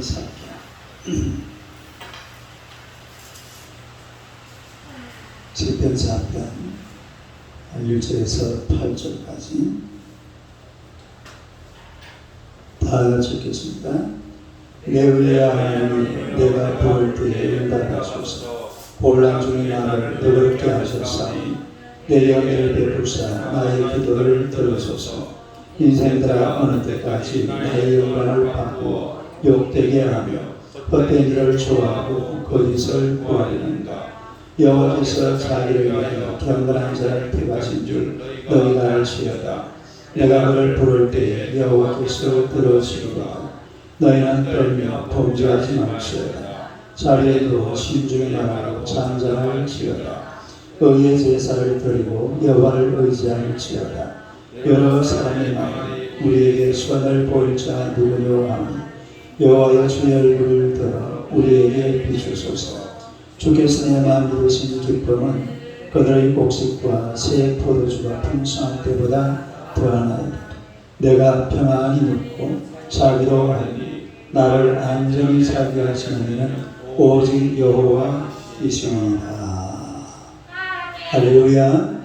4편 시편 4편 1절에서 8절까지 다 같이 읽겠습니다. 내 의의 하나님, 내가 부를 때에 응답하소서. 곤란 중에 나를 너그럽게 하셨사니 내 연애를 베푸사 나의 기도를 들으소서. 인생들아 어느 때까지 나의 영광을 바꾸어 욕되게 하며 헛된 일을 좋아하고 거짓을 구하려는가. 여호와께서 자기를 위하여 경건한 자를 택하신 줄 너희가 알지어다. 내가 너를 부를 때에 여호와께서 들으시리라. 너희는 떨며 범죄하지 말지어다. 자리에도 신중히 말하고 잠잠할지어다. 의의 제사를 드리고 여호와를 의지할지어다. 여러 사람의 마음이 우리에게 선을 보일 자 누구뇨 하니 여호와여 주의 얼굴을 들어 우리에게 비추소서. 주께서 내만 이루신 기쁨은 그들의 곡식과 새 포도주가 풍성할 때보다 더하나이다. 내가 평안히 눕고 자기로 하니 나를 안정히 자게 하시는 이는 오직 여호와이시니라. 할렐루야.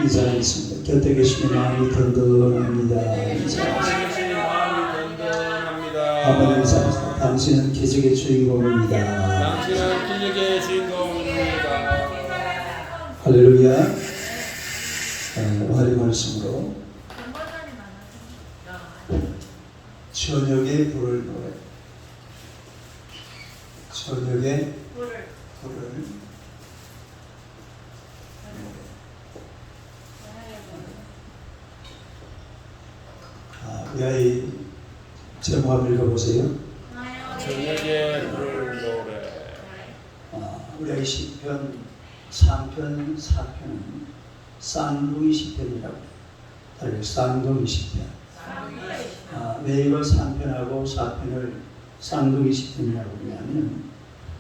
인사하겠습니다. 곁에 계시는 마음이 든든합니다. 아버지 인사합니다. 당신은 기적의 주인공입니다. 당신은 기적의 주인공입니다. 할렐루야. 오늘의 말씀으로 저녁에 불을 노래. 저녁에 불을 우리 아이 제목 한번 읽어보세요. 저녁에 불을 노래. 우리 아이 시편 3편 4편은 쌍둥이 시편이라고 해요. 쌍둥이 시편. 왜 이걸 3편하고 4편을 쌍둥이 시편이라고 하냐면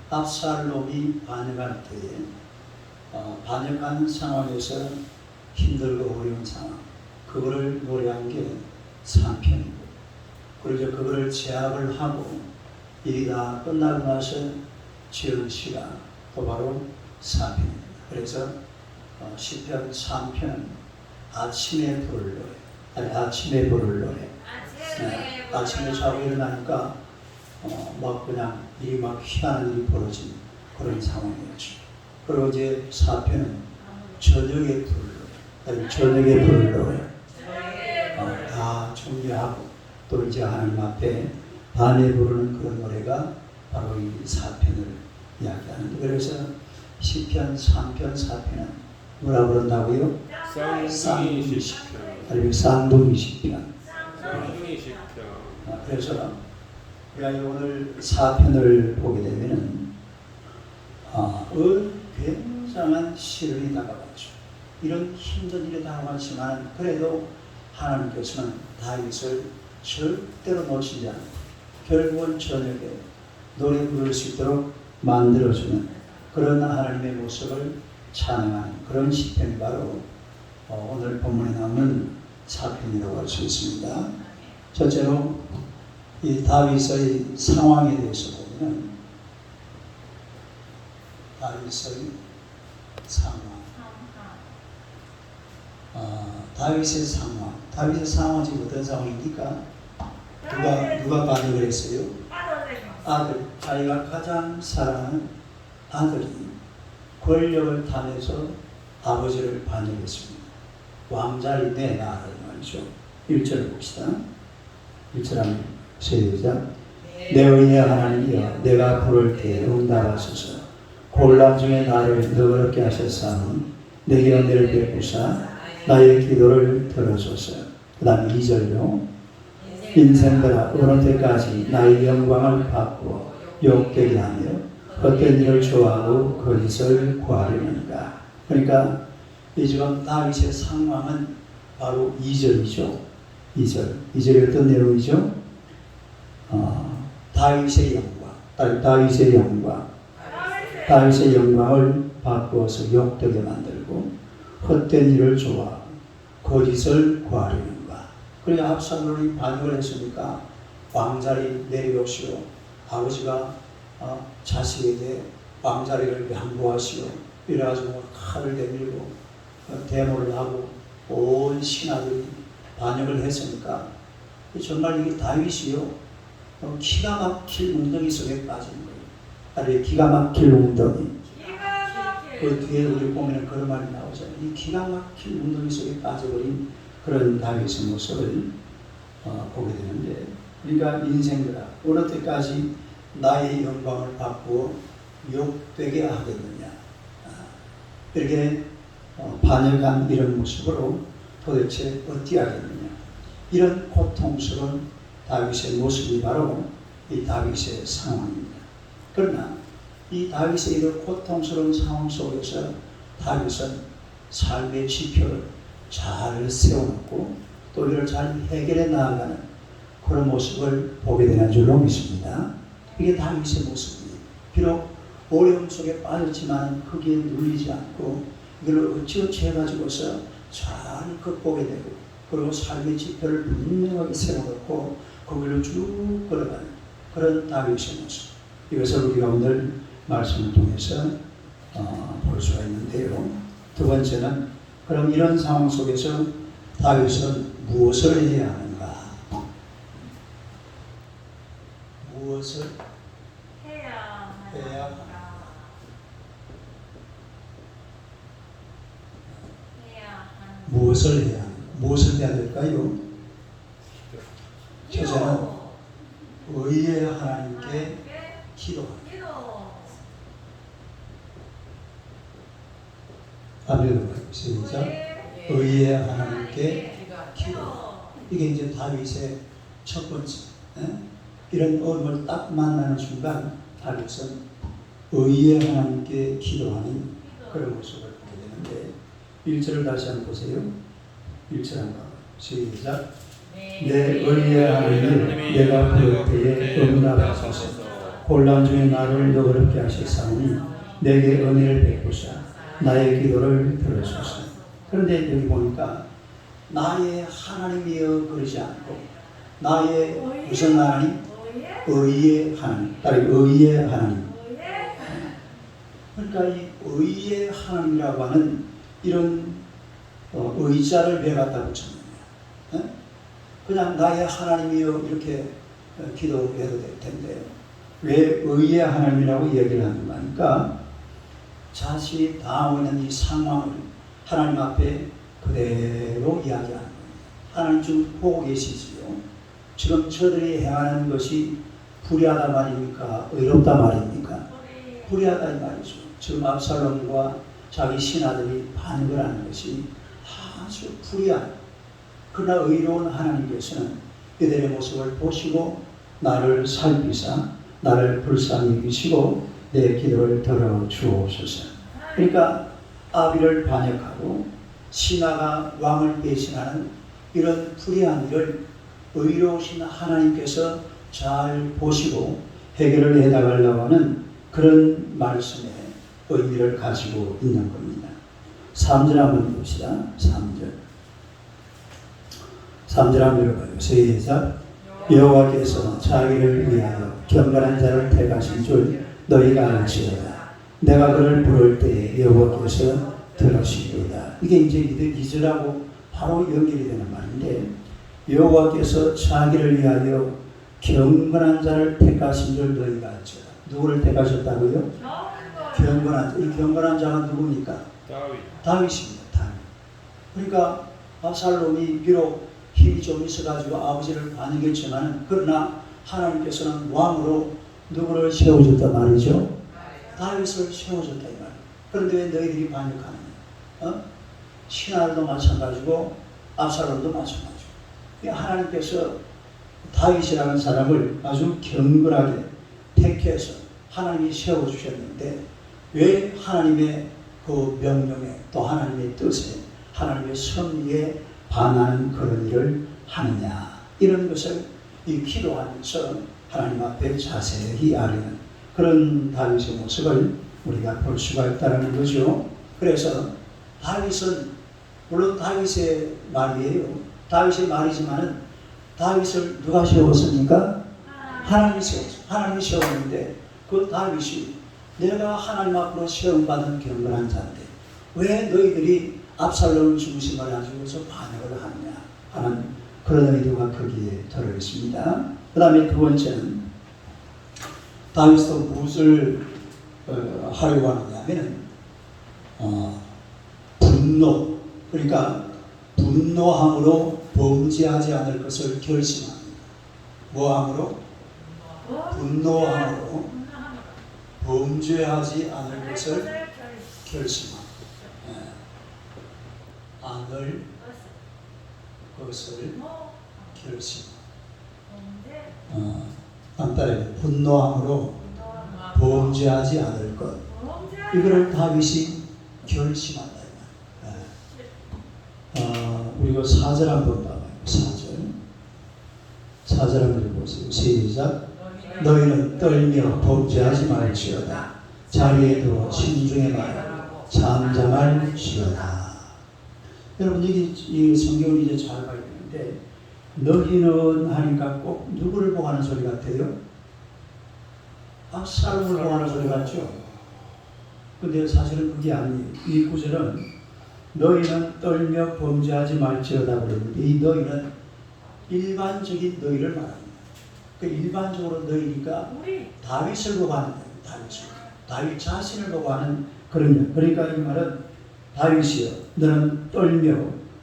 압살롬이 반역할 때에 반역한 상황에서 힘들고 어려운 상황, 그거를 노래한 게 3편이고, 그리고 그거를 제압을 하고 일이 다 끝나고 나서 지은 시가 또 바로 4편입니다. 그래서 시편 3편 아침에 부를 노래, 아침에 부를 노래. 아침에 자고 일어나니까 막 그냥 일이 막 희한한 일이 벌어진 그런 상황이었죠. 그리고 이제 4편은 저녁에 부를 노래, 저녁에 부를 노래. 다 준비하고 또 이제 하나님 앞에 밤에 부르는 그런 노래가 바로 이 4편을 이야기하는데, 그래서 시편 3편 4편은 뭐라 그런다고요? 쌍둥이 시편. 아니면 쌍둥이 시편. 그래서 우리가 오늘 4편을 보게 되면은 굉장한 시련이 다가왔죠. 이런 힘든 일이 다가왔지만 그래도 하나님께서는 다윗을 절대로 놓치지 않고 결국은 저녁에 노래 부를 수 있도록 만들어주는 그런 하나님의 모습을 찬양하는 그런 시편이 바로 오늘 본문에 나오는 4편이라고 할 수 있습니다. 첫째로 이 다윗의 상황에 대해서 보면 다윗의 상황. 다윗의 상황. 다윗의 상황은 지금 어떤 상황입니까? 누가 반역을 했어요? 아들. 자기가 가장 사랑하는 아들이 권력을 탐해서 아버지를 반역했습니다. 왕자리 내놔라 말이죠. 1절을 봅시다. 1절 한번 시작. 내 의의 하나님이여, 내가 부를 때 응답하소서. 곤란 중에 나를 너그럽게 하셨사니 내게 은혜를 베푸사 나의 기도를 들어소서. 그 다음 2절요. 인생들아 어느 때까지 나의 영광을 받고 욕되게 하며 헛된 일을 좋아하고 거짓을 구하려는가. 그러니까 이 지금 다윗의 상황은 바로 2절이죠. 2절이 어떤 내용이죠? 다윗의 영광, 다윗의 영광을 바꾸어서 욕되게 만들고 헛된 일을 좋아하고 거짓을 구하려는가. 그래야 압살롬이 반역을 했으니까 왕자리 내려오시고 아버지가 자식에게 왕자리를 양보하시오 이래가지고 칼을 내밀고 대모를 하고 온 신하들이 반역을 했으니까 정말 이게 다윗이요 기가 막힐 웅덩이 속에 빠진 거예요. 아니 기가 막힐 웅덩이. 그 뒤에 우리 보면 그런 말이 나오잖아요. 이 기가 막힐 웅덩이 속에 빠져버린 그런 다윗의 모습을 보게 되는데, 그러니까 인생들아 어느 때까지 나의 영광을 바꾸어 욕되게 하겠느냐, 이렇게 반역한 이런 모습으로 도대체 어떻게 하겠느냐, 이런 고통스러운 다윗의 모습이 바로 이 다윗의 상황입니다. 그러나 이 다윗의 이런 고통스러운 상황 속에서 다윗은 삶의 지표를 잘 세워놓고 또 이를 잘 해결해 나아가는 그런 모습을 보게 되는 줄로 믿습니다. 이게 다윗의 모습이에요. 비록 어려움 속에 빠졌지만 거기에 눌리지 않고 이걸 어찌어찌 해가지고서 잘 극복해 되고 그리고 삶의 지표를 분명하게 세워놓고 거기를 쭉 걸어가는 그런 다윗의 모습. 이것을 우리가 오늘 말씀을 통해서 볼 수가 있는데요. 두 번째는 그럼 이런 상황 속에서 다윗은 무엇을 해야 하는가? 무엇을 해야 하는가? 무엇을 해야 하는가? 무엇을 해야 될까요? 첫째는 의의 하나님께 기도합니다. 아멘. 시작. 의의 하나님께 기도. 이게 이제 다윗의 첫 번째. 이런 어음을 딱 만나는 순간 다윗은 의의 하나님께 기도하는 그런 모습을 보게 되는데, 1절을 다시 한번 보세요. 1절 한번 시작. 내 의의 하나님, 내가 부를 때에 응답하소서. 곤란 중에 나를 너그럽게 하셨사오니 내게 은혜를 베푸사 나의 기도를 들으소서. 그런데 여기 보니까 나의 하나님이여 그러지 않고 나의 무슨 하나님? 의의 하나님. 의의 하나님. 그러니까 이 의의 하나님이라고 하는 이런 의자를 왜 갖다 붙였느냐? 그냥 나의 하나님이여 이렇게 기도해도 될 텐데 왜 의의 하나님이라고 얘기를 하는가 하니까 자신이 당하고 있는 이 상황을 하나님 앞에 그대로 이야기하는 거예요. 하나님 지금 보고 계시지요. 지금 저들이 행하는 것이 불의하다 말입니까? 의롭다 말입니까? 불의하다 이 말이죠. 지금 압살롬과 자기 신하들이 반역을 하는 것이 아주 불의한, 그러나 의로운 하나님께서는 이들의 모습을 보시고 나를 살피사 나를 불쌍히 여기시고 내 기도를 들어주옵소서. 그러니까 아비를 반역하고 신하가 왕을 배신하는 이런 불의한 일을 의로우신 하나님께서 잘 보시고 해결을 해나가려고 하는 그런 말씀의 의미를 가지고 있는 겁니다. 3절 한번 봅시다. 3절 한번 읽어봐요. 시작. 여호와께서 자기를 위하여 경건한 자를 택하신 줄 너희가 알지어다. 내가 그를 부를 때에 여호와께서 들으시리이다. 이게 이제 2절하고 바로 연결이 되는 말인데, 여호와께서 자기를 위하여 경건한 자를 택하신 줄 너희가 알지어다. 누구를 택하셨다고요? 경건한 자. 이 경건한 자가 누굽니까? 다윗입니다. 다윗. 그러니까 압살롬이 비록 힘이 좀 있어가지고 아버지를 반역했지만 그러나 하나님께서는 왕으로 누구를 세워줬단 말이죠? 다윗을 세워줬다 이 말이에요. 그런데 왜 너희들이 반역하느냐? 신하들도 마찬가지고 압살롬도 마찬가지고. 하나님께서 다윗이라는 사람을 아주 경건하게 택해서 하나님이 세워주셨는데 왜 하나님의 그 명령에 또 하나님의 뜻에 하나님의 섭리에 반하는 그런 일을 하느냐, 이런 것을 이 기도하면서 하나님 앞에 자세히 아뢰는 그런 다윗의 모습을 우리가 볼 수가 있다는 거죠. 그래서 다윗은 물론 다윗의 말이에요. 다윗의 말이지만은 다윗을 누가 세웠습니까? 하나님이 세웠어. 하나님이 세웠는데 그 다윗이 내가 하나님 앞으로 세움받은 경건한 자인데 왜 너희들이 압살롬 중심을 가지고서 반역을 하느냐 하는 그런 의도가 거기에 들어있습니다. 그 다음에 두 번째는 다윗도 무엇을 하려고 하느냐면 분노, 그러니까 분노함으로 범죄하지 않을 것을 결심합니다. 뭐함으로? 분노함으로 범죄하지 않을 것을 결심합니다. 않을 것을 결심합니다. 간단하게 분노함으로 범죄하지 않을 것, 이거를 다윗이 결심한다. 우리가 4절 한번 봐봐요. 4절 한번 읽어보세요. 시작. 너희는 떨며 범죄하지 말지어다. 자리에 두어 신중에 말하고 잠잠할지어다. 여러분 이 성경을 이제 잘 봐야 되는데 너희는 하니까 꼭 누구를 보고 하는 소리 같아요? 사람을 보고 하는 소리 같죠? 근데 사실은 그게 아니에요. 이 구절은 너희는 떨며 범죄하지 말지어다 그러는데 이 너희는 일반적인 너희를 말합니다. 그 일반적으로 너희니까 다윗을 보고 하는 거예요. 다윗 자신을 보고 하는 그런. 그러니까 이 말은 다윗이여 너는 떨며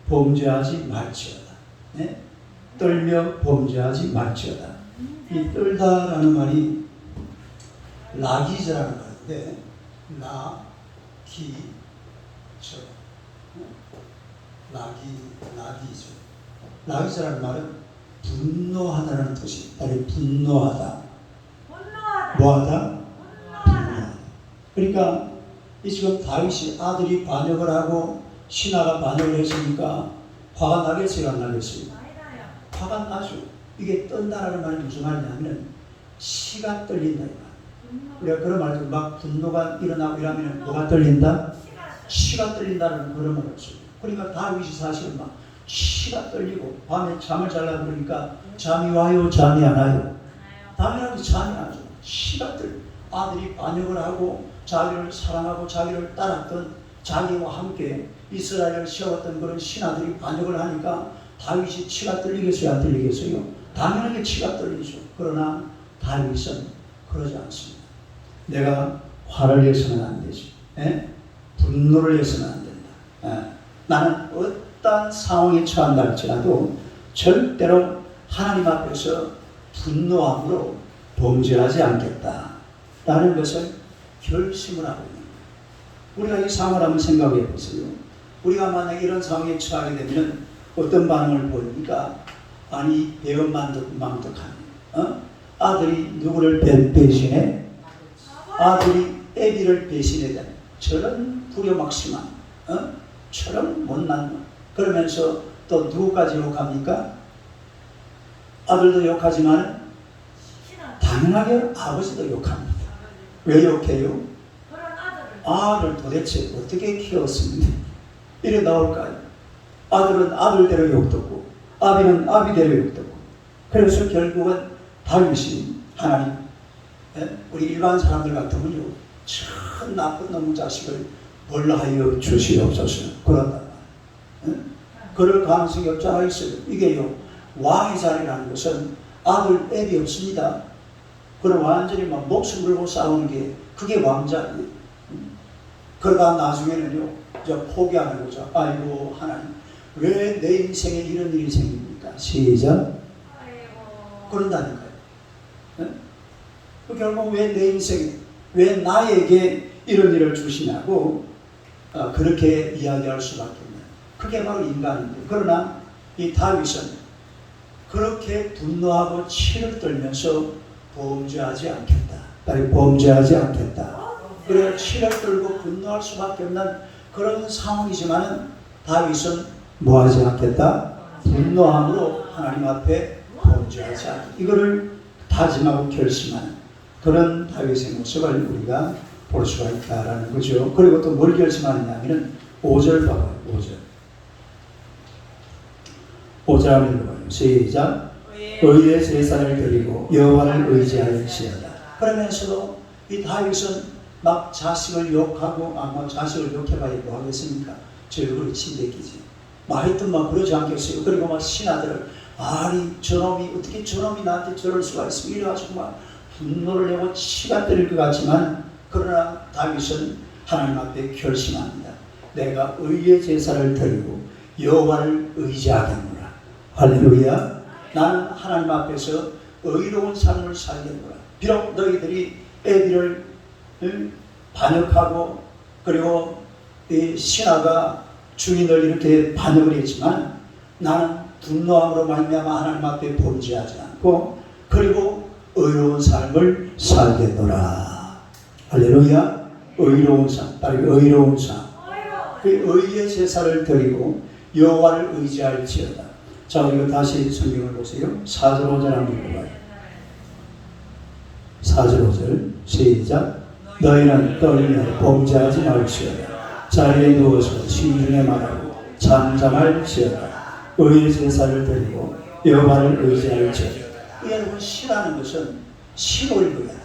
범죄하지 말지어다. 네? 떨며 범죄하지 말지어다. 이 떨다라는 말이 라기저라는 말인데 라기저 라기저라는 말은 분노하다라는 뜻이 바로 분노하다. 뭐하다? 분노하다. 그러니까 이 지금 다윗이 아들이 반역을 하고 신하가 반역을 했으니까 화가 나겠어요? 안 나겠어요? 화가 나죠. 이게 떤다라는 말이 무슨 말이냐면 시가 떨린다. 우리가 그런 말도 막 분노가 일어나고 이러면 뭐가 떨린다? 시가 떨린다는 그런 말을 써요. 그러니까 다윗이 사실은 막 시가 떨리고 밤에 잠을 자려고 그러니까 잠이 와요? 잠이 안 와요? 당연하게 잠이 안 와죠. 시가 떨려. 아들이 반역을 하고 자기를 사랑하고 자기를 따랐던 자기와 함께 이스라엘을 세웠던 그런 신하들이 반역을 하니까 다윗이 치가 떨리겠어요? 안 떨리겠어요? 당연하게 치가 떨리죠. 그러나 다윗은 그러지 않습니다. 내가 화를 내서는 안 되지. 분노를 내서는 안 된다. 나는 어떠한 상황에 처한다 할지라도 절대로 하나님 앞에서 분노함으로 범죄하지 않겠다 라는 것을 결심을 하고 있는 거예요. 우리가 이 상황을 한번 생각해 보세요. 우리가 만약에 이런 상황에 처하게 되면 어떤 반응을 보입니까? 아니 배은망덕하네. 아들이 누구를 배신해? 아들이 애비를 배신해야 돼. 저런 불효막심한 저런 못난 놈. 그러면서 또 누구까지 욕합니까? 아들도 욕하지만 당연하게 아버지도 욕합니다. 왜 욕해요? 아들 도대체 어떻게 키웠습니까? 이래 나올까요? 아들은 아들대로 욕듣고 아비는 아비대로 욕듣고. 그래서 결국은 다윗이 하나님 우리 일반 사람들 같으면요 참 나쁜 놈 자식을 벌하여 주시옵소서 그런단 말이에요. 그럴 가능성이 없잖아 있어요. 이게요 왕의 자리라는 것은 아들 애비 없습니다. 그럼 완전히 막 목숨 걸고 싸우는 게 그게 왕자예요. 그러다 나중에는요 포기하는 거죠. 아이고 하나님 왜 내 인생에 이런 일이 생깁니까? 시작. 그런다니까요. 결국 왜 내 인생에 왜 나에게 이런 일을 주시냐고 그렇게 이야기할 수밖에 없는 그게 바로 인간인데 그러나 이 다윗은 그렇게 분노하고 치를 떨면서 범죄하지 않겠다. 범죄하지 않겠다. 그래 치를 떨고 분노할 수밖에 없는 그런 상황이지만은 다윗은 뭐하지 않겠다? 분노함으로 하나님 앞에 범죄하지 않겠다. 이거를 다짐하고 결심하는 그런 다윗의 모습을 우리가 볼 수가 있다라는 거죠. 그리고 또 뭘 결심하느냐 하면 5절 봐봐요. 5절 한번 읽어봐요. 시작. 의의 제사를 드리고 여호와를 의지하였지어다. 그러면서도 이 다윗은 막 자식을 욕하고 자식을 욕해봐야 뭐 하겠습니까? 저 얼굴에 침 대기지. 말했던 막 그러지 않겠어요. 그리고 막 신하들을 아니 저놈이 어떻게 저놈이 나한테 저럴 수가 있어 이래가지고 막 분노를 내고 치가 때릴 것 같지만 그러나 다윗은 하나님 앞에 결심합니다. 내가 의의 제사를 드리고 여호와를 의지하겠노라. 할렐루야. 나는 하나님 앞에서 의로운 삶을 살겠노라. 비록 너희들이 애비를 반역하고 그리고 이 신하가 주인을 이렇게 반역을 했지만 나는 분노함으로 말미암아 하나님 앞에 범죄하지 않고 그리고 의로운 삶을 살겠노라. 할렐루야. 의로운 삶, 의로운 삶. 그 의의 제사를 드리고 여호와를 의지할지어다. 자, 이거 다시 성경을 보세요. 4절 5절 한번 읽어봐요. 4절 5절 시작. 너희는 떨며 범죄하지 말지어다. 자리에 누워서 신중에 말하고 잠잠할지어다. 의의 제사를 드리고 여호와를 의지할지어다. 여러분 시라는 것은 시로 읽어야 돼요.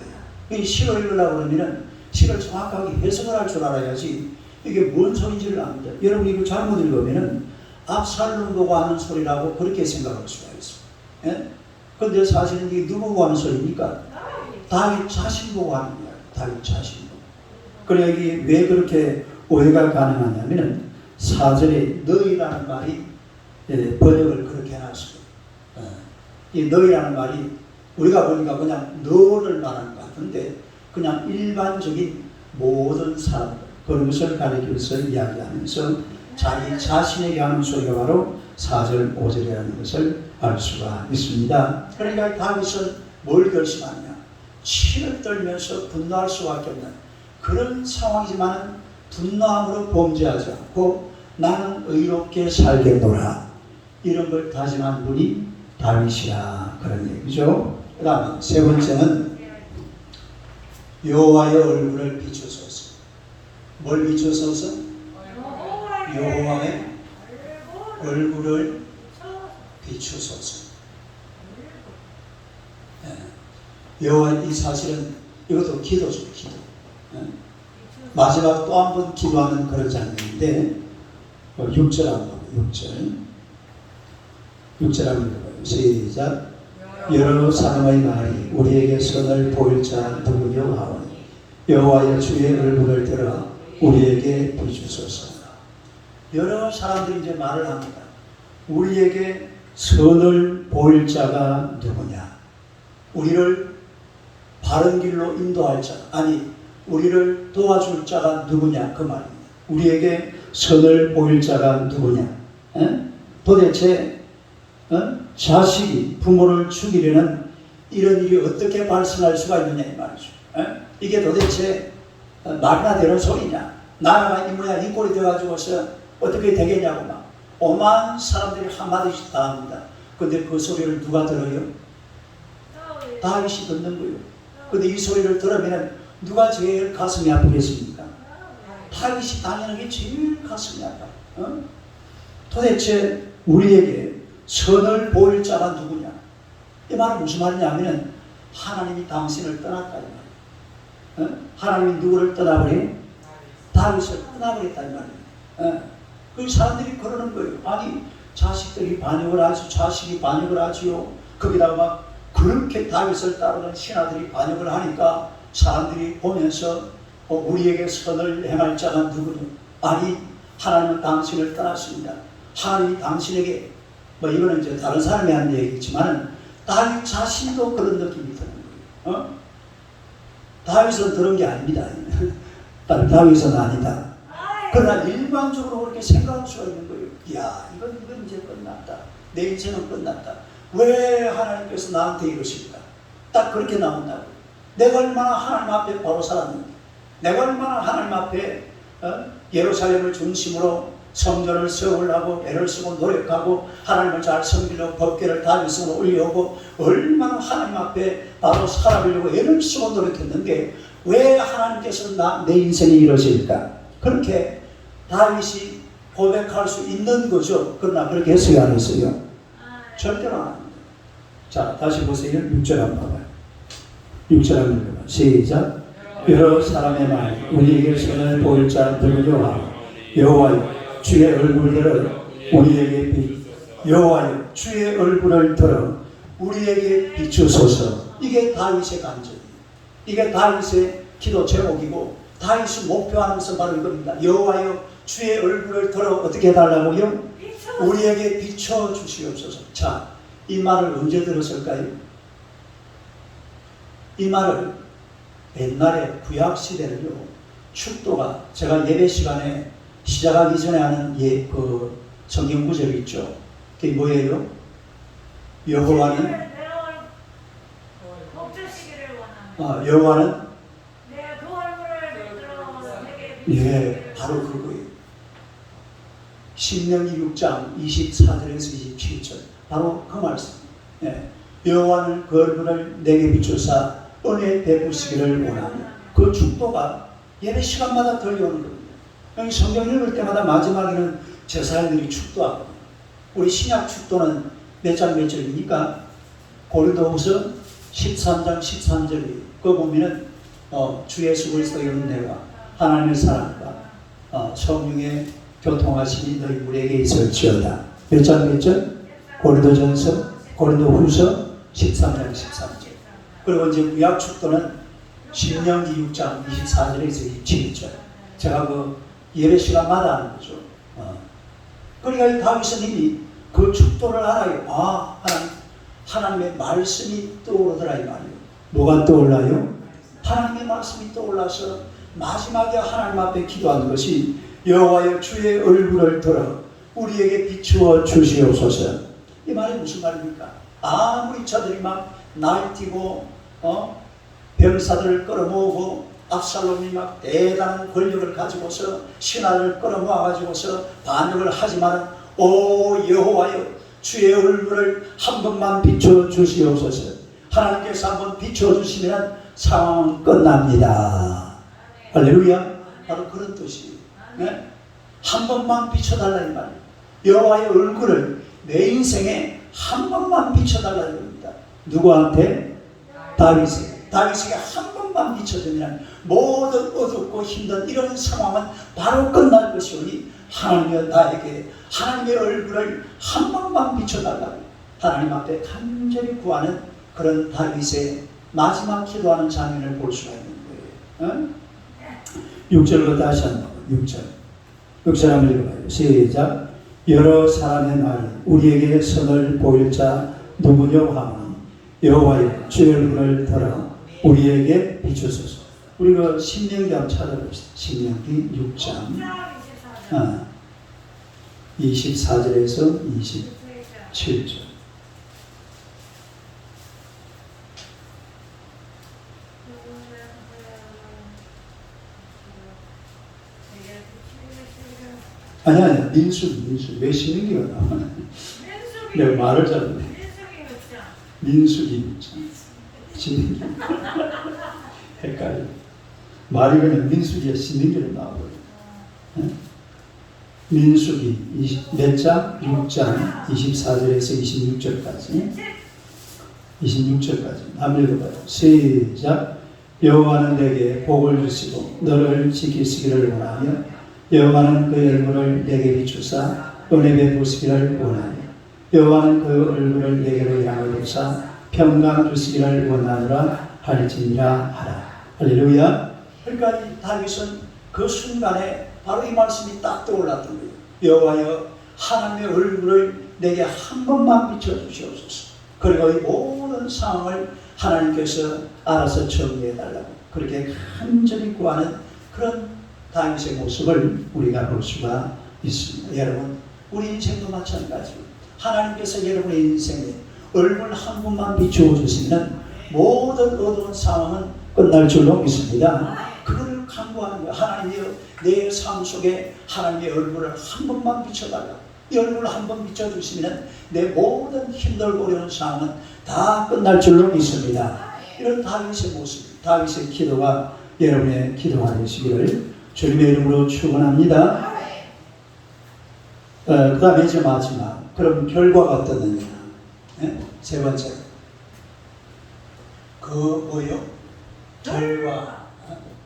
이 시로 읽으려고 그러면 시를 정확하게 해석을 할 줄 알아야지 이게 뭔 소리인지를 압니다. 여러분 이거 잘못 읽으면 압살롬 보고 하는 소리라고 그렇게 생각할 수가 있어요. 그런데 사실은 이게 누구 보고 하는 소리입니까? 다윗 자신 보고 하는 거예요. 다윗 자신 보고. 그래 여기 왜 그렇게 오해가 가능하냐면 4절에 너희라는 말이 번역을 그렇게 해놨어요. 이 너희라는 말이 우리가 보니까 그냥 너를 말하는 것 같은데 그냥 일반적인 모든 사람들 그런 것을 가리켜서 이야기하면서 자기 자신에게 하는 소리가 바로 4절 5절이라는 것을 알 수가 있습니다. 그러니까 다윗은 뭘 결심하느냐? 치를 떨면서 분노할 수밖에 없는 그런 상황이지만 분노함으로 범죄하지 않고 나는 의롭게 살겠노라. 이런 걸 다짐한 분이 다윗이라 그런 얘기죠. 그 다음에 세 번째는 여호와의 얼굴을 비추소서. 뭘 비추소서? 여호와의 얼굴을 비추소서. 여호와 이 사실은 이것도 기도죠. 기도. 마지막 또 한 번 기도하는 그런 장면인데 6절 한번 봐요. 6절 한번 봐요. 시작. 여러 사람의 말이 우리에게 선을 보일 자 누구냐 하오니 여호와의 주의 얼굴을 들어 우리에게 비추소서. 여러 사람들이 이제 말을 합니다. 우리에게 선을 보일 자가 누구냐? 우리를 바른 길로 인도할 자, 아니 우리를 도와줄 자가 누구냐 그 말입니다. 우리에게 선을 보일 자가 누구냐? 도대체 자식이 부모를 죽이려는 이런 일이 어떻게 발생할 수가 있느냐 이 말이죠. 이게 도대체 말이나 되는 소리냐? 나라가 이 모양 이 꼴이 되어가지고서 어떻게 되겠냐고 막 오만 사람들이 한마디씩 다 합니다. 근데 그 소리를 누가 들어요? 다윗이 듣는 거예요. 근데 이 소리를 들으면 누가 제일 가슴이 아프겠습니까? 다윗이 당연하게 제일 가슴이 아파. 도대체 우리에게 선을 보일 자가 누구냐? 이 말은 무슨 말이냐면 하나님이 당신을 떠났다 이 말이에요. 하나님이 누구를 떠나버려? 다윗을 떠나버렸다 이 말이에요. 그 사람들이 그러는 거예요. 아니 자식들이 반역을 하죠. 자식이 반역을 하지요. 거기다가 막 그렇게 다윗을 따르는 신하들이 반역을 하니까 사람들이 보면서 우리에게 선을 행할 자가 누구냐? 아니 하나님은 당신을 떠났습니다. 하나님이 당신에게 뭐 이거는 이제 다른 사람이 하는 얘기지만 다윗 자신도 그런 느낌이 드는 거예요. 다윗은 그런 게 아닙니다. 다윗은 아니다. 그러나 일반적으로 그렇게 생각할 수가 있는 거예요. 이야, 이건 이제 끝났다. 내 인생은 끝났다. 왜 하나님께서 나한테 이러실까? 딱 그렇게 나온다고. 내가 얼마나 하나님 앞에 바로 살았는데, 내가 얼마나 하나님 앞에 예루살렘을 중심으로 성전을 세우려고 애를 쓰고 노력하고 하나님을 잘 섬기려고 법궤를 다윗성으로 올려오고 얼마나 하나님 앞에 바로 살아보려고 애를 쓰고 노력했는데 왜 하나님께서 내 인생에 이러실까? 그렇게 다윗이 고백할 수 있는 거죠. 그러나 그렇게 해석이 안 했어요. 절대로 안 합니다. 자, 다시 보세요. 6절 한번 봐봐요. 6절 한번 읽어봐. 시작. 여러 사람의 말 우리에게 선을 보일 자 누구냐? 여호와여 주의 얼굴을 들어 우리에게 여호와여 주의 얼굴을 들어 우리에게 비추소서. 이게 다윗의 간증이에요. 이게 다윗의 기도 제목이고 다윗이 목표하는 것은 바로 이겁니다. 여호와여 주의 얼굴을 들어 어떻게 해달라고요? 우리에게 비춰 주시옵소서. 자, 이 말을 언제 들었을까요? 이 말을 옛날에 구약시대는요, 축도가, 제가 예배 시간에 시작하기 전에 하는 그 성경 구절이 있죠. 그게 뭐예요? 여호와는 여호와는 바로 그거예요. 신명기 6장 24절에서 27절 바로 그 말씀. 여호와는 그 얼굴을 내게 비추사 은혜 베푸시기를 원하는 그 축도가 예배 시간마다 들려오는 겁니다. 성경 읽을 때마다 마지막에는 제사장들이 축도하거든요. 우리 신약 축도는 몇 장 몇 절입니까? 고린도후서 13장 13절이에요. 그거 보면은 주 예수 그리스도의 은혜와 하나님의 사랑과 성령의 교통하심이 너희 우리에게 있을지어다. 몇 장 몇 절? 고린도후서 13장 13절. 그리고 이제 구약 축도는 신명기 6장 24절에서 27절. 제가 그 예배 시간마다 하는 거죠. 그러니까 이 다윗은 이미 그 축도를 알아요. 하나님의 말씀이 떠오르더라 이 말이에요. 뭐가 떠올라요? 하나님의 말씀이 떠올라서 마지막에 하나님 앞에 기도하는 것이 여호와여 주의 얼굴을 들어 우리에게 비추어 주시옵소서. 이 말이 무슨 말입니까? 아무리 저들이 막 날뛰고 병사들을 끌어모으고 압살롬이 막 대단한 권력을 가지고서 신하를 끌어모아가지고서 반역을 하지만 오 여호와여 주의 얼굴을 한 번만 비춰 주시옵소서. 하나님께서 한번 비춰 주시면 상황은 끝납니다. 할렐루야. 바로 그런 뜻이에요. 네? 한 번만 비춰달라 이 말이에요. 여호와의 얼굴을 내 인생에 한 번만 비춰달라는 겁니다. 누구한테? 다윗에게 한 번만 비춰주면 모든 어둡고 힘든 이런 상황은 바로 끝날 것이오니 하나님여 나에게 하나님의 얼굴을 한 번만 비춰달라고 하나님 앞에 간절히 구하는 그런 다윗의 마지막 기도하는 장면을 볼 수가 있는 거예요. 6절로 다시 한번 6절 한번 읽어봐요. 시작. 여러 사람의 말 우리에게 선을 보일 자 누구냐 하면 여호와여 주의 얼굴을 들어 우리에게 비추소서. 우리가 신명기 한번 찾아봅시다. 신명기 6장 24절에서 27절. 아니야 민수기 왜 신명기가 나와? 내가 말을 잘못해. 민수기 6장 신명기 헷갈려. 말이 그냥 민수기가 신명기로 나와버려. 민수기 몇 장? 6장 24절에서 26절까지 한번 읽어봐요. 시작. 여호와는 내게 복을 주시고 너를 지키시기를 원하며 여호와는 그 얼굴을 내게 비추사 은혜 베푸시기를 원하며 여호와는 그 얼굴을 내게로 향하여사 평강 주시기를 원하노라 할지니라 하라. 할렐루야. 그러니까 이 다윗은 그 순간에 바로 이 말씀이 딱 떠올랐던 거예요. 여호와여 하나님의 얼굴을 내게 한 번만 비춰주시옵소서. 그리고 이 모든 상황을 하나님께서 알아서 정리해달라고 그렇게 간절히 구하는 그런 다윗의 모습을 우리가 볼 수가 있습니다. 여러분 우리 인생도 마찬가지로 하나님께서 여러분의 인생에 얼굴 한 번만 비추어 주시면 모든 어두운 상황은 끝날 줄로 믿습니다. 그걸 간구하는 거예요. 하나님이여 내 삶 속에 하나님의 얼굴을 한 번만 비춰달라고. 이 얼굴을 한 번 비춰주시면 내 모든 힘들고 어려운 상황은 다 끝날 줄로 믿습니다. 이런 다윗의 모습, 다윗의 기도가 여러분의 기도가 되시기를 주님의 이름으로 축원합니다. 그 다음에 이제 마지막 그럼 결과가 어떻느냐. 세 번째 그 뭐요? 결과.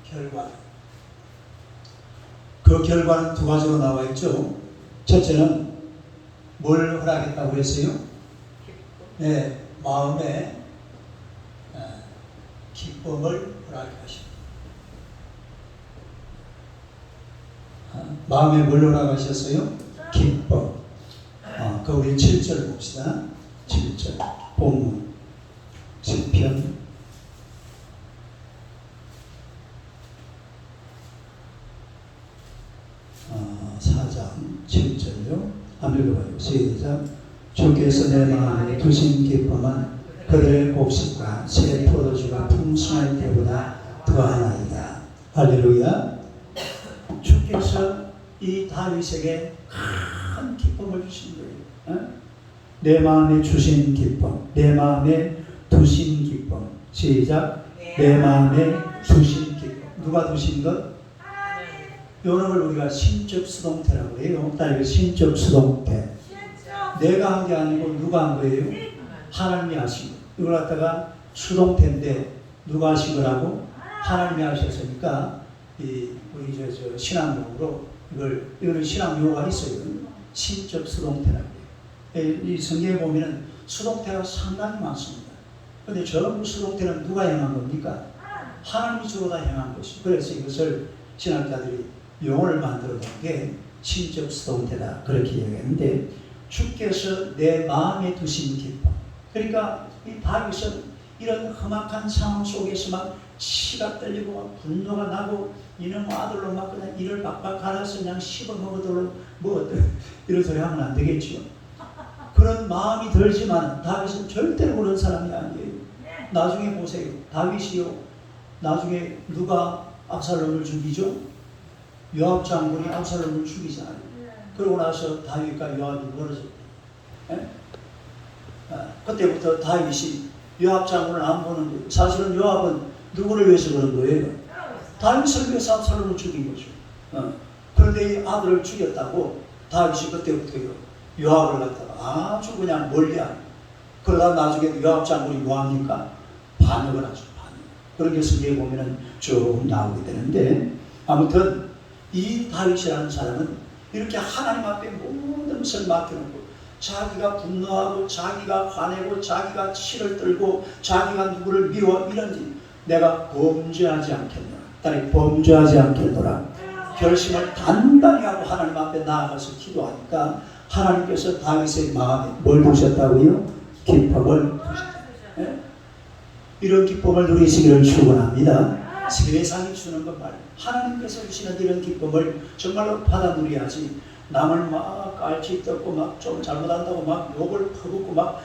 결과. 그 결과는 두 가지로 나와 있죠. 첫째는 뭘 허락했다고 했어요? 네, 마음에 기쁨을 허락하십니다. 마음에 뭘 허락하셨어요? 기쁨. 그 우리 7절 봅시다. 7절 본문 시편 4장 7절요. 한번 읽어봐요. 시작. 주께서 내 마음에 두신 기쁨은 그들의 곡식과 새 포도주가 풍성할 때보다 더하나이다. 할렐루야. 주께서 이 다윗에게 큰 기쁨을 주신 거예요. 내 마음에 주신 기쁨, 내 마음에 두신 기쁨. 시작. 내 마음에 두신 기쁨. 누가 두신 것? 이런 걸 우리가 신적 수동태라고 해요. 다윗 신적 수동태. 내가 한 게 아니고 누가 한 거예요? 하나님이 하신 거. 이걸 갖다가 수동태인데 누가 하신 거라고? 하나님이 하셨으니까 우리 저 신앙용어로 이거는 신앙용어가 있어요. 신적 수동태라고 해요. 이 성경에 보면은 수동태가 상당히 많습니다. 그런데 전부 수동태는 누가 행한 겁니까? 하나님이 주로 다 행한 것이죠. 그래서 이것을 신학자들이 용어를 만들어 놓은 게 신적 수동태다 그렇게 얘기했는데, 주께서 내 마음에 두신 기쁨. 그러니까 이 다윗은 이런 험악한 상황 속에서 막 치가 떨리고 막 분노가 나고 이놈 아들로 막 그냥 이를 박박 갈아서 그냥 씹어먹어도록 뭐 이런 소리 하면 안 되겠죠. 그런 마음이 들지만 다윗은 절대로 그런 사람이 아니에요. 나중에 보세요. 다윗이요, 나중에 누가 압살롬을 죽이죠? 요압 장군이 압살롬을 죽이잖아요. 그러고 나서 다윗과 요압이 멀어졌대요. 그때부터 다윗이 요압 장군을 안 보는 거예요. 사실은 요압은 누구를 위해서 그런 거예요? 다윗을 위해서 압살롬을 죽인 거죠. 그런데 이 아들을 죽였다고 다윗이 그때부터요, 요압을 갖다가 아주 그냥 멀리하고, 그러다 나중에 요압 장군이 뭐합니까? 반역을 하죠. 반역. 그런 게 성경에 보면은 쭉 나오게 되는데, 아무튼 이 다윗이라는 사람은 이렇게 하나님 앞에 모든 것을 맡겨놓고 자기가 분노하고 자기가 화내고 자기가 치를 떨고 자기가 누구를 미워 이런지 내가 범죄하지 않겠노라. 딸이 범죄하지 않겠노라. 결심을 단단히 하고 하나님 앞에 나아가서 기도하니까 하나님께서 다윗의 마음에 뭘 두셨다고요? 기쁨을 두셨다. 네? 이런 기쁨을 누리시기를 축원합니다. 세상이 주는 것 말고 하나님께서 주시는 이런 기쁨을 정말로 받아 누려야지, 남을 막 깔치 뜯고 막 좀 잘못한다고 막 욕을 퍼붓고 막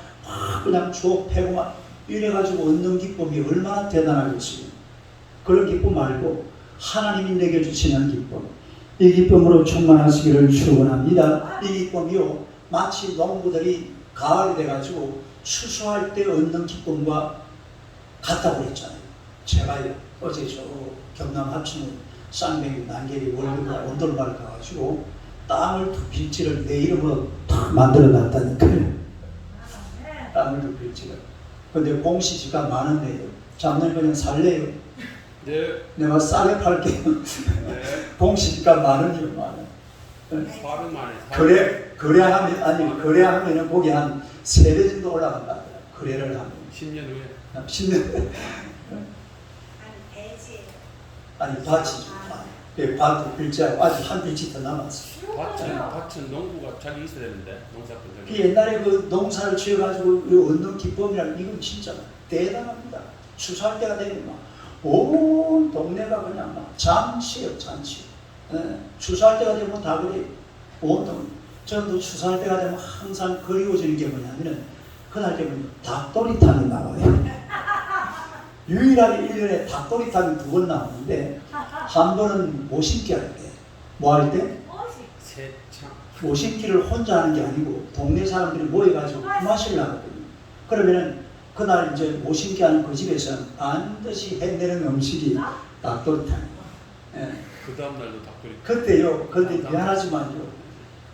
그냥 주옥 패고 막 이래가지고 얻는 기쁨이 얼마나 대단하겠어요. 그런 기쁨 말고 하나님이 내게 주시는 기쁨, 이 기쁨으로 충만하시기를 축원합니다. 이 기쁨이요, 마치 농부들이 가을이 돼가지고 추수할 때 얻는 기쁨과 같다고 그랬잖아요. 제가요, 어제 저 경남 합천에 쌍둥이 난개리 월급과 온돌마을 가가지고 땅을 두 필지를 내 이름으로 탁 만들어 놨다니까요. 땅을 두 필지를. 근데 공시지가 많은데요. 작년 그냥 살래요. 네. 내가 싸게 팔게요. 네. 공시지가 많으니요, 많아. 거래하면은 거기 한 3배 정도 올라간다. 거래를 하면. 10년 후에. 10년. 아니 밭이죠. 밭 빌지하고 아직 한 빌지 더 남았어. 밭은 농부가 자기 있어야 되는데 농사꾼 자기. 옛날에 그 농사를 지어가지고 얻는 기쁨이란 이건 진짜 대단합니다. 추수할 때가 되면 막 온 동네가 그냥 막 잔치예요, 잔치. 추수할 때가 되면 다 그래. 온 동네. 저도 추수할 때가 되면 항상 그리워지는 게 뭐냐면은 그날 되면 닭도리탕이 나와요. 유일하게 1년에 닭도리탕이 2번 나오는데, 한 번은 모심기 할 때. 뭐 할 때? 세창. 모심기를 혼자 하는 게 아니고 동네 사람들이 모여가지고 품앗이를 하거든요. 그러면은 그날 이제 모심기 하는 그 집에서는 반드시 해내는 음식이 닭도리탕이에요. 예. 그 다음날도 닭도리탕. 그때요, 그때 미안하지만요,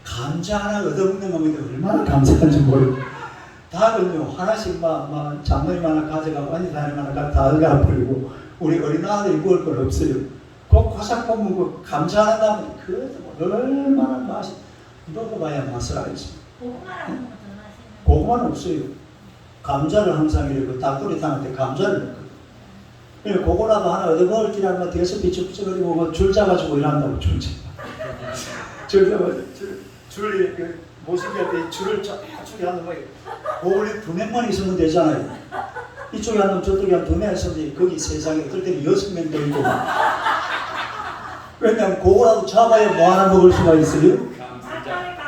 감자 하나 얻어먹는 겁니다. 얼마나 감사한지 모르고. 닭은요 하나씩 막 장모님 하나 가져가고 언니 하나 다 가버리고 우리 어린아들이 먹을 건 없어요. 그 고삭 보면 그 감자하는 그 얼마나 맛이 먹어봐야 맛을 알지. 고구마는 없어요. 감자를 항상 이렇게 닭도리탕 할 때 감자를 넣거든. 그래서 그거라도 하나 얻어 먹을 줄 알면 뒤에서 비쩍비쩍거리고 줄 잡아주고 일한다고 줄 잡아. 줄 잡아주고 줄 이렇게 모습할 때 줄을 저쪽에 한 놈이 원래 두 명만 있으면 되잖아요. 이쪽에 한 놈 저쪽에 한 두 명 있으면 거기 세상에 어떨 때는 6명도 있고 왜냐면 그거라도 잡아야 뭐 하나 먹을 수가 있어요?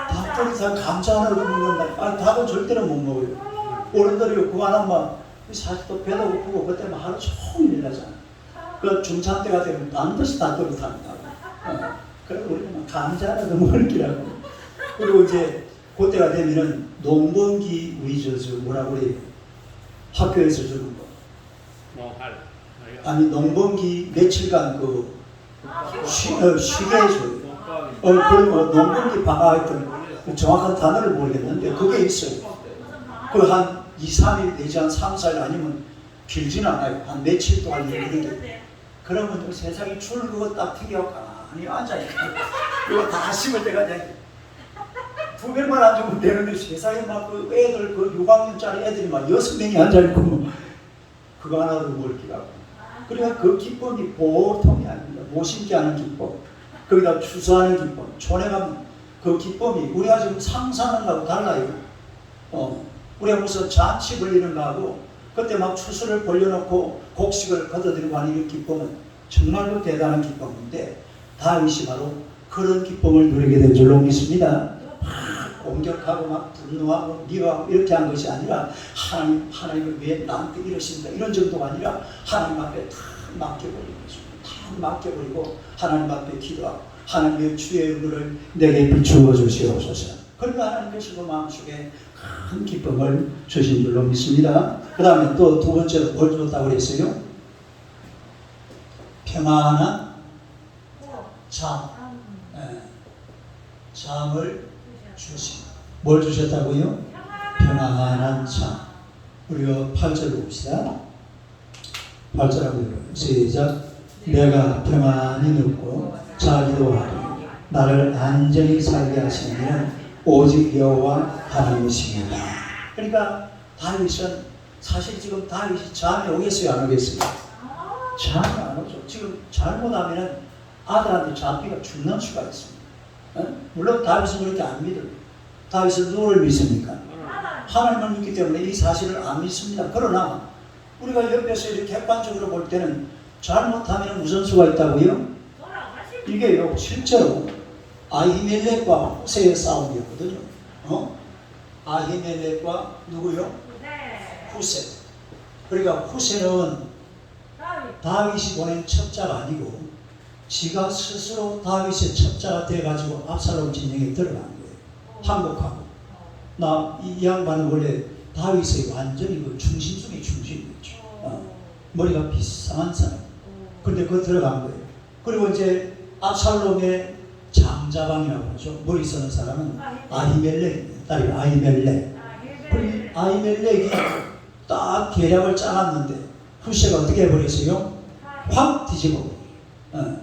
닭도리탕 감자 하나도 먹는다. 아니 닭은 절대로 못 먹어요. 어른들이 그거 하나만 사실 또 배도 고프고 그때만 하루 종일 일하잖아. 그 중창 때가 되면 반드시 닭도리탕이라고. 그래서 우리는 감자 하나도 먹을 기라고. 그리고 이제 그때가 되면은 농번기 우리 저 뭐라고 그래요? 학교에서 주는 거. 아니 농번기 며칠간 그 쉬게 해줘요. 그리고 농번기 방학했던 정확한 단어를 모르겠는데 그게 있어요. 그 한 2, 3일 내지 한 3, 4일 아니면 길지는 않아요. 한 며칠 동안 일하는데 그러면 세상에 줄 그거 딱 튀겨갖고 가만히 앉아있고 그거 다 심을 때가 그냥 두 명만 앉으면 되는데 세상에 막 그 애들 그 6학년짜리 애들이 막 6명이 앉아있고 뭐 그거 하나도 뭘 기라고. 그러니까 그 기쁨이 보통이 아닙니다. 모심게 하는 기쁨, 거기다 추수하는 기쁨, 촌에 가면 그 기쁨이 우리가 지금 상상하는 거하고 달라요. 우리가 무슨 잔치 벌리는 거하고 그때 막 추수를 벌려놓고 곡식을 걷어들이고 하는 이 기쁨은 정말로 대단한 기쁨인데 다윗이 바로 그런 기쁨을 누리게 된 줄로 믿습니다. 막 공격하고 막 분노하고 미워하고 이렇게 한 것이 아니라 하나님을 왜 나한테 이러신다 이런 정도가 아니라 하나님 앞에 다 맡겨버리는 것입니다. 다 맡겨버리고 하나님 앞에 기도하고 하나님의 주의 은혜를 내게 비추어 주시옵소서. 그러니까 하나님께서 그 마음속에 큰 기쁨을 주신 줄로 믿습니다. 그 다음에 또 두 번째로 뭘 줬다고 그랬어요? 평안한 잠. 잠을 주신. 뭘 주셨다고요? 평안한 잠. 우리가 8절 봅시다. 8절하고요. 시작. 내가 평안히 눕고 자기도 하리. 나를 안전히 살게 하시는 이는 오직 여호와 하나님이십니다. 그러니까 다윗은 사실 지금 다윗이 잠이 오겠어요, 안 오겠어요? 잠이 안 오죠. 지금 잘못하면 아들한테 잡히가 죽는 수가 있습니다. 물론 다윗은 그렇게 안 믿어요. 다윗은 누구를 믿습니까? 하나님을 믿기 때문에 이 사실을 안 믿습니다. 그러나 우리가 옆에서 이렇게 객관적으로 볼 때는 잘못하면 무슨 수가 있다고요? 이게요, 실제로 아히멜렉과 호세의 싸움이었거든요. 아히멜렉과 누구요? 후세. 그러니까 후세는 다윗이 보낸 첩자가 아니고 지가 스스로 다윗의 첩자가 돼가지고 압살롬 진영에 들어간 거예요. 항복하고. 이 양반은 원래 다윗의 완전히 그 중심 중에 중심이었죠. 머리가 비싼 사람. 근데 그거 들어간 거예요. 그리고 이제 압살롬의 장자방이라고 하죠. 머리 쓰는 사람은 아히멜렉입니다. 딸이 아히멜렉. 그리고 아히멜렉이 딱 계략을 짜놨는데 후세가 어떻게 해버렸어요? 확 뒤집어버려요.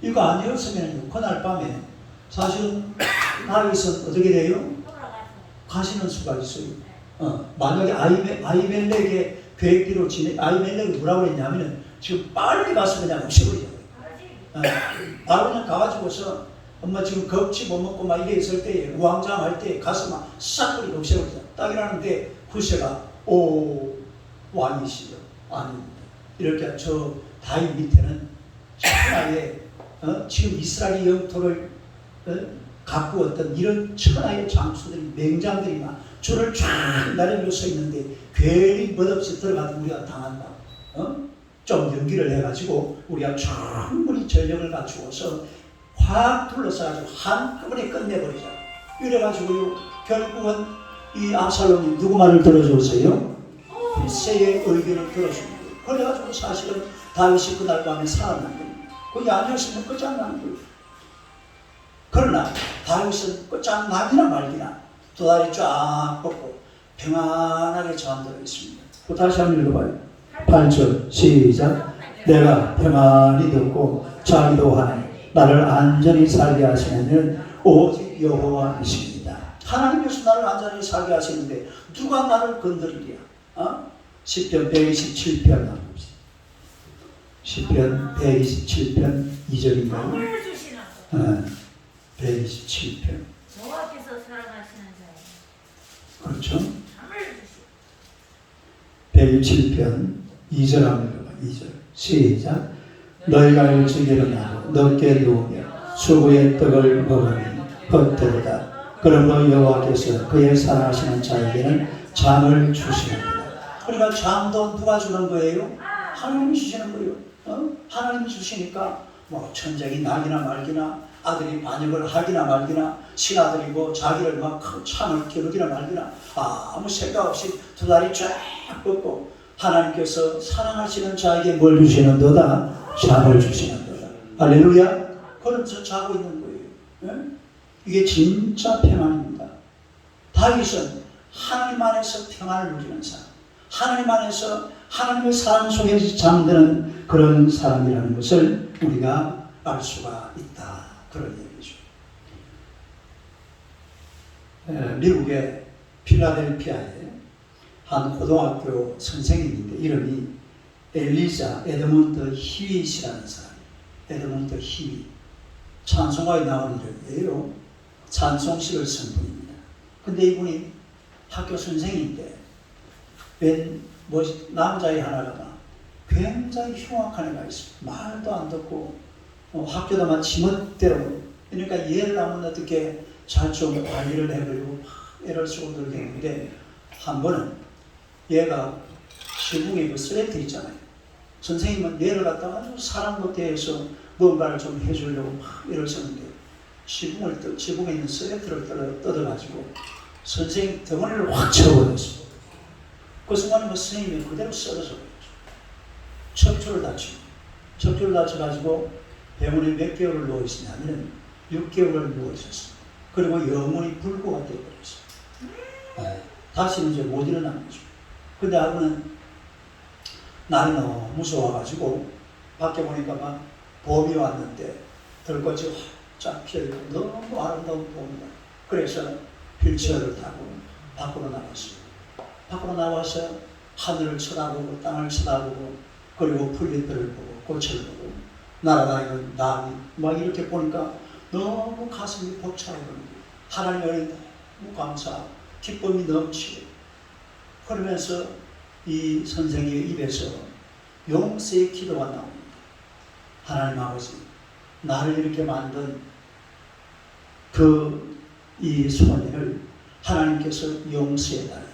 이거 아니었으면 그날 밤에 사실은 다윗은 어떻게 돼요? 가시는 수가 있어요. 만약에 아히멜렉의 계획대로 아히멜렉이 뭐라고 했냐면 지금 빨리 가서 그냥 없애버리자고. 바로 그냥 가가지고서 엄마 지금 겁치 못 먹고 막 이래 있을 때 우왕좌왕 할 때 가서 막 싹 뿌리고 없애버리자. 딱 이러는데 후세가 왕이시죠? 아닙니다. 이렇게 저 다윗 밑에는 천하의 지금 이스라엘 영토를 가꾸었던 이런 천하의 장수들이 맹장들이 막 줄을 쫙 나르고 서 있는데 괜히 멋없이 들어가도 우리가 당한다. 좀 연기를 해가지고 우리가 충분히 전력을 갖추어서 확 둘러싸가지고 한꺼번에 끝내버리자. 이래가지고 결국은 이 압살롬이 누구 말을 들어줬어요? 후세의 의견을 들어줍니다. 그래가지고 사실은 다윗이 그날 밤에 살아난 겁니다. 그게 아니었으면 끝장나는 거예요. 그러나 다윗은 끝장나기나 말기나 두 다리 쫙 뻗고 평안하게 잠들어 있습니다. 또 다시 한번 읽어봐요. 8절 시작. 내가 평안히 듣고 자기도 하니 나를 안전히 살게 하시는 오직 여호와이십니다. 하나님께서 나를 안전히 살게 하시는데 누가 나를 건드리랴? 시편 127편 시편 127편 2절인가요? 127편. 여호와께서 살아가시는 자예요. 그렇죠? 127편 2절 합니다. 2절 시작. 너희가 일찍 일어나고 늦게 누우며 수고의 떡을 먹으니 헛되도다. 그러므로 여호와께서 그의 사랑하시는 자에게는 잠을 주시는구나. 그러니까 잠도 누가 주는 거예요? 하나님이 주시는 거예요. 하나님이 주시니까 뭐 천적이 나기나 말기나 아들이 반역을 하기나 말기나 신하들이고 자기를 막 창을 겨루기나 말기나 아무 생각 없이 두 다리 쫙 뻗고 하나님께서 사랑하시는 자에게 뭘 주시는도다? 잠을 주시는도다. 할렐루야. 그러면서 자고 있는 거예요. 이게 진짜 평안입니다. 다윗은 하나님 안에서 평안을 누리는 사람, 하나님 안에서 하나님의 사랑 속에서 잠드는 그런 사람이라는 것을 우리가 알 수가 있다. 그런 얘기죠. 미국의 필라델피아에 한 고등학교 선생님인데 이름이 엘리자 에드먼드 히윗이라는 사람이에요. 에드먼드 히윗. 찬송가에 나오는 이름이에요. 찬송시를 쓴 분입니다. 근데 이분이 학교 선생인데 남자애 하나가 굉장히 흉악한 애가 있어요. 말도 안 듣고 학교도 막 지멋대로. 그러니까 얘를 하면 어떻게 잘 좀 관리를 해버리고 애를 쓰고 들게 했는데 한 번은 얘가 시궁에 그 슬레이트 있잖아요. 선생님은 얘를 갖다가 아주 사랑과 대해서 뭔가를 좀 해주려고 막 애를 썼는데 지붕에 있는 슬레이트를 뜯어가지고 선생님 덩어리를 확 쳐버렸어요. 그 순간에 그 선생님이 그대로 쓰러져 버렸죠. 척추를 다쳐가지고 병원에 몇 개월을 누워있었냐면 6개월을 누워있었어요. 그리고 영혼이 불구가 되어버렸어요. 다시는 이제 못 일어나는 거죠. 근데 아버는 날이 너무 무서워가지고 밖에 보니까 막 봄이 왔는데 들꽃이 확 피어있고 너무 아름다운 봄이다. 그래서 휠체어를 타고 밖으로 나왔어요. 밖으로 나와서 하늘을 쳐다보고 땅을 쳐다보고 그리고 풀잎들을 보고 꽃을 보고 날아다니는 나비 막 이렇게 보니까 너무 가슴이 벅차오르는 거예요. 하나님을 너무 감사하고 기쁨이 넘치고 그러면서 이 선생의 입에서 용서의 기도가 나옵니다. 하나님 아버지, 나를 이렇게 만든 이 소녀를 하나님께서 용서해달라.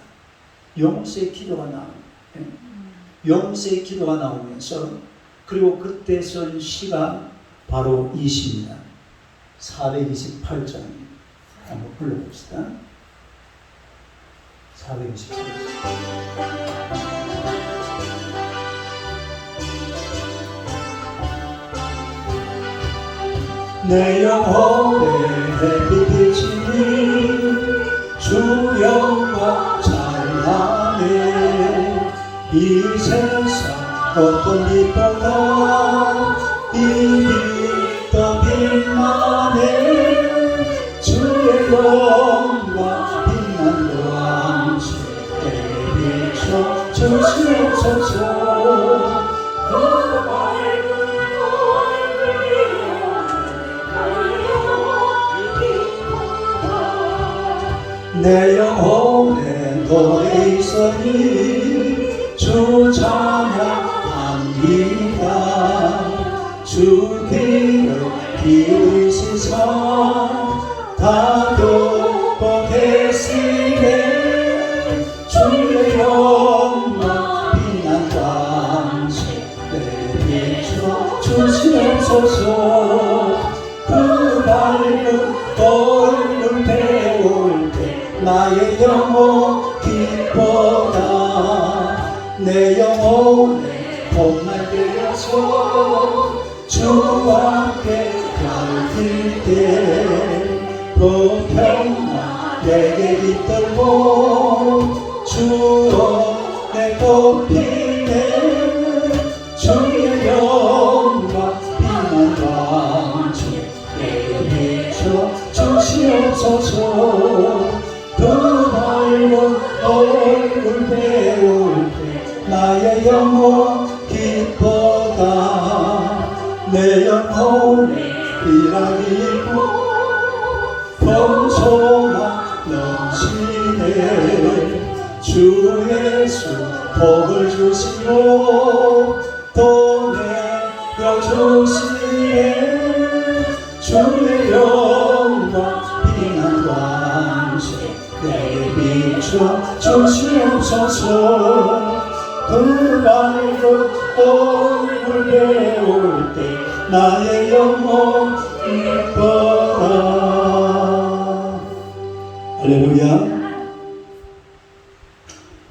용서의 기도가 나옵니다. 용서의 기도가 나오면서 그리고 그때 쓴 시가 바로 이 시입니다. 428장 한번 불러봅시다. 428장. 내 영혼에 햇빛 비치니 주 영광 찬란해. 이 세상 어떤 빛보다 이 빛 더 빛나네. 주의 영광 빛난 왕세에 비춰 주시옵소서. 내 영혼에 노래 있으니 주 찬양합니다. 주 귀를 기울이시사 다 듣고 계시네. 주의 영광 빛난 광채에 비춰 주시옵소서. 그 밝은 얼굴 배울 때 나의 영혼 기뻐라. 내 영혼에 봄날 되어서 주와 함께 가을 때 그 평화 내게 깃들고 영혼 기뻐다 내 영혼이 비락이고 풍성한 넘치네 주 예수 복을 주시고 또 내려주시네 주의 영광 빛난 광채 내게 비춰 주시옵소서 그 밝은 얼굴 배울 때 나의 영혼 기뻐라. 할렐루야.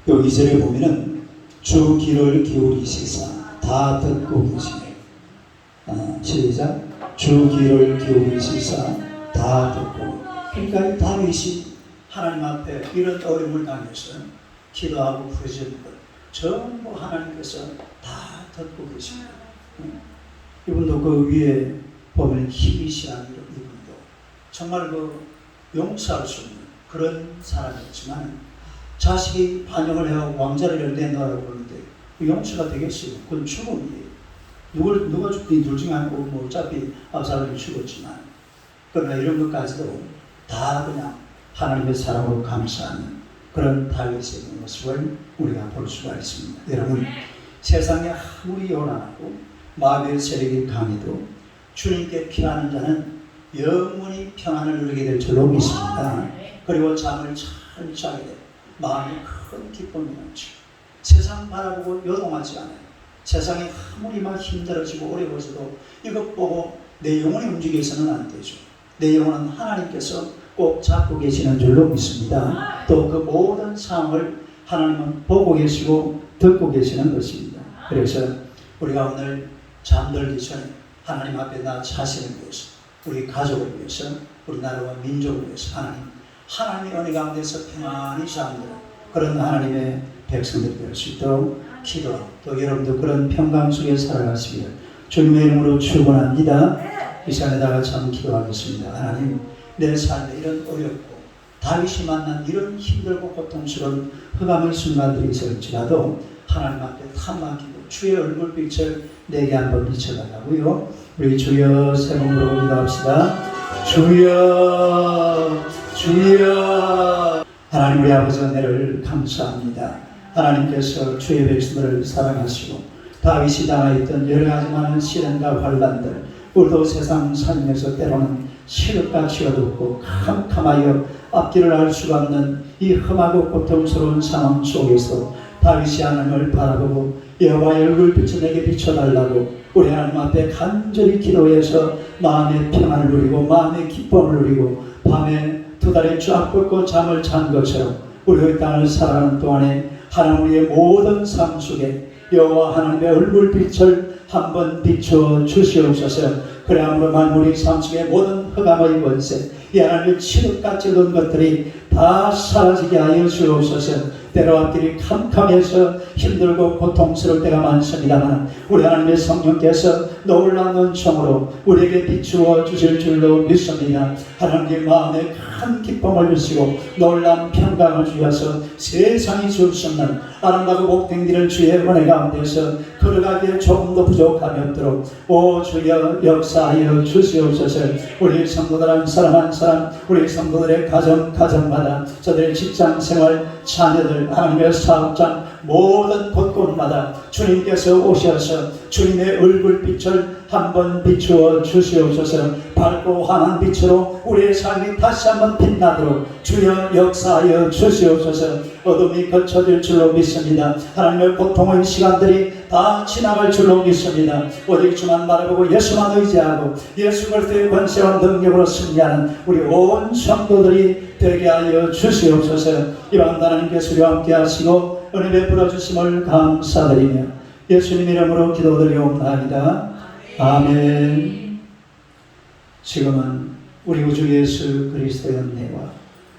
요 2절에 보면은 주 귀를 기울이시사 다 듣고 계시네. 시작. 주 귀를 기울이시사 다 듣고. 그러니까 다윗이 하나님 앞에 이런 어려움을 당해서 기도하고 부르짖는 것 전부 하나님께서 다 듣고 계십니다. 이분도 그 위에 보면 히빗이라는 이분도 정말 그 용서할 수 없는 그런 사람이었지만 자식이 반역을 해서 왕자를 열낸다고 그러는데 그 용서가 되겠어요? 그건 죽음이에요. 누가 죽든 둘 중에 하나고 뭐 어차피 압살롬이 죽었지만 그러나 이런 것까지도 다 그냥 하나님의 사랑으로 감사하는 그런 다윗의 모습을 우리가 볼 수가 있습니다. 여러분, 세상에 아무리 요란하고 마귀의 세력이 강해도 주님께 피하는 자는 영원히 평안을 누리게 될 줄로 믿습니다. 그리고 잠을 잘 자게 돼 마음이 큰 기쁨이 넘치고 세상 바라보고 요동하지 않아요. 세상이 아무리 막 힘들어지고 어려워져도 이것 보고 내 영혼이 움직여서는 안 되죠. 내 영혼은 하나님께서 꼭 잡고 계시는 줄로 믿습니다. 또 그 모든 상황을 하나님은 보고 계시고 듣고 계시는 것입니다. 그래서 우리가 오늘 잠들기 전에 하나님 앞에 나 자신을 위해서, 우리 가족을 위해서, 우리 나라와 민족을 위해서 하나님의 은혜 가운데서 평안히 잠드는 그런 하나님의 백성들이 될 수 있도록 기도하고 또 여러분도 그런 평강 속에 살아가시기를 주님의 이름으로 축원합니다. 이 시간에 다 같이 한번 기도하겠습니다. 하나님, 내 삶에 이런 어렵고 다윗이 만난 이런 힘들고 고통스러운 흑암의 순간들이 있을지라도 하나님 앞에 탐망기고 주의 얼굴빛을 내게 한번 비춰달라고요. 우리 주여 세 번으로 기도합시다. 주여 주여. 하나님 우리 아버지 은혜를 감사합니다. 하나님께서 주의 백성들을 사랑하시고 다윗이 당하였던 여러 가지 많은 시련과 환난들, 우리도 세상 살면서 때로는 시력같이 어둡고 캄캄하여 앞길을 알 수가 없는 이 험하고 고통스러운 상황 속에서 다윗이 하나님을 바라보고 여호와의 얼굴빛을 내게 비춰달라고 우리 하나님 앞에 간절히 기도해서 마음의 평안을 누리고 마음의 기쁨을 누리고 밤에 두 다리 쫙 뻗고 잠을 잔 것처럼 우리 땅을 살아가는 동안에 하나님 우리의 모든 삶 속에 여호와 하나님의 얼굴빛을 한번 비춰 주시옵소서. 그래야만 우리 삶 속의 모든 흑암의 권세, 이 하나님의 치욕같이 얻은 것들이 다 사라지게 하여 주옵소서. 때로 앞길이 캄캄해서 힘들고 고통스러울 때가 많습니다만 우리 하나님의 성령께서 놀라운 은총으로 우리에게 비추어 주실 줄로 믿습니다. 하나님의 마음에 큰 기쁨을 주시고 놀라운 평강을 주셔서 세상이 줄 수 없는 아름다고 복된 길을 주의 은혜 가운데서 걸어가기에 조금도 부족함이 없도록 오 주여 역사하여 주시옵소서. 우리 성도들 한 사람 한 사람, 우리 성도들의 가정마다 저들의 직장생활, 자녀들, 하나님의 사업장 모든 곳곳마다 주님께서 오셔서 주님의 얼굴빛을 한번 비추어 주시옵소서. 밝고 환한 빛으로 우리의 삶이 다시 한번 빛나도록 주여 역사하여 주시옵소서. 어둠이 거쳐질 줄로 믿습니다. 하나님의 고통의 시간들이 다 지나갈 줄로 믿습니다. 오직 주만 바라보고 예수만 의지하고 예수 그리스도의 권세와 능력으로 승리하는 우리 온 성도들이 되게 하여 주시옵소서. 이방 하나님께서 우리와 함께 하시고 은혜 베풀어 주심을 감사드리며 예수님 이름으로 기도드리옵나이다. 아멘. 지금은 우리 구주 예수 그리스도의 은혜와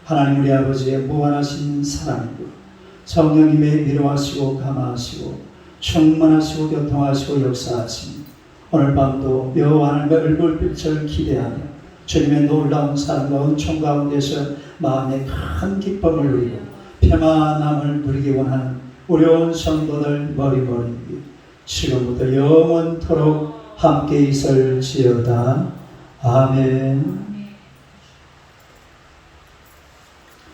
하나님 우리 아버지의 무한하신 사랑과 성령님의 위로하시고 감화하시고 충만하시고 교통하시고 역사하시니 오늘 밤도 여호와 하나님의 얼굴빛을 기대하며 주님의 놀라운 사랑과 은총 가운데서 마음의 큰 기쁨을 누리고 평안함을 누리기 원하는 우리 온 성도들 머리머리 지금부터 영원토록 함께 있을지어다. 아멘.